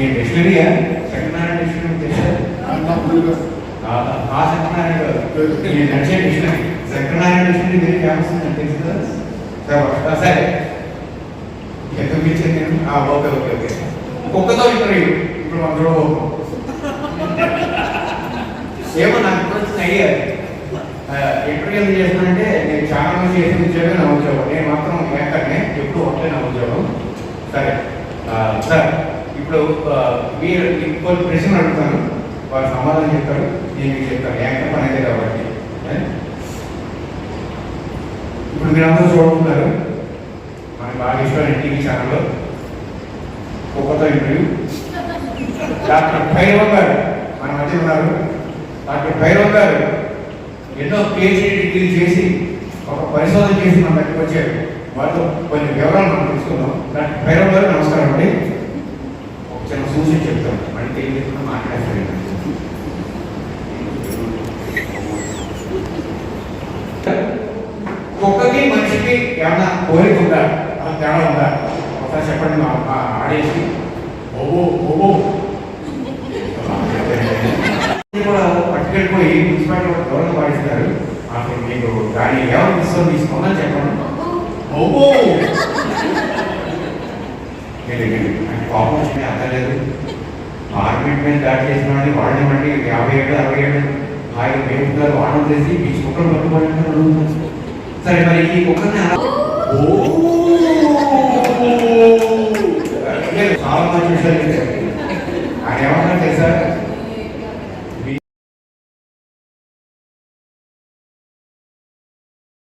నేను డిక్షనరీయా సత్యనారాయణ డిక్షనరీ చేశారు ఆ సత్యనారాయణ నేను నడిచే dictionary Satyanarayana dictionary very famous అని తెలుసు కదా సరే ఎంత పిలిచింది నేను ఓకే ఓకే ఓకే కుక్కతో ఇంటర్వ్యూ ఇప్పుడు అందరూ ఏమో నాకు ఇప్పుడు వచ్చిన ఐడియా ఇంటర్వ్యూ ఎందుకు చేస్తున్నానంటే నేను చాలా మంది చేసిన ఉద్యోగం నా ఉద్యోగం నేను మాత్రం యాంకర్నే ఎప్పుడు ఒకటే నా ఉద్యోగం సరే సార్ ఇప్పుడు మీరు ఇంకొన్ని ప్రశ్నలు అడుగుతాను వారు సమాధానం చెప్తారు నేను మీకు చెప్తాను యాంకర్ పని అయితే కాబట్టి ఇప్పుడు మీరు అందరూ చూడుతున్నారు మనకి బాగా ఇష్టమైన టీవీ ఛానల్లో కుక్కతో ఇంటర్వ్యూ డాక్టర్ భైరవ్ గారు మన మధ్య ఉన్నారు డాక్టర్ భైరవ్ గారు ఎన్నో పిహెచ్డీ డిగ్రీ చేసి ఒక పరిశోధన చేసి మన దగ్గరికి వచ్చారు వారితో కొన్ని వివరాలు మనం తెలుసుకుందాం డాక్టర్ భైరవ్ గారు నమస్కారం అండి ఒక చిన్న సూచన చెప్తాం మళ్ళీ తెలియకుండా మాట్లాడేస్తారు కుక్కకి మనిషికి ఏమన్నా కోరిక ఉందా తేడా ఉందా ఒకసారి చెప్పండి మా ఆడేసి ఓవో ఓవో కూడా పట్టుకెళ్ళిపోయి మున్సిపాలిటీ కూడా దూరంగా పాటిస్తారు అప్పుడు మీకు దాని ఎవరు తీసుకోమని చెప్పండి ఓవో కోపం వచ్చింది అర్థలేదు ఆర్మెంట్ మీద దాడి చేసిన వాడిని వాడిని బట్టి 50 ఏళ్ళు 60 ఏళ్ళు ఆయన మేపుతారు వాడడం చేసి ఈ కుక్కలు పట్టుకోవడానికి సరే మరి ఈ కుక్కని చాలా మంచి విషయాలు ఆయన ఏమన్నా తెలుసా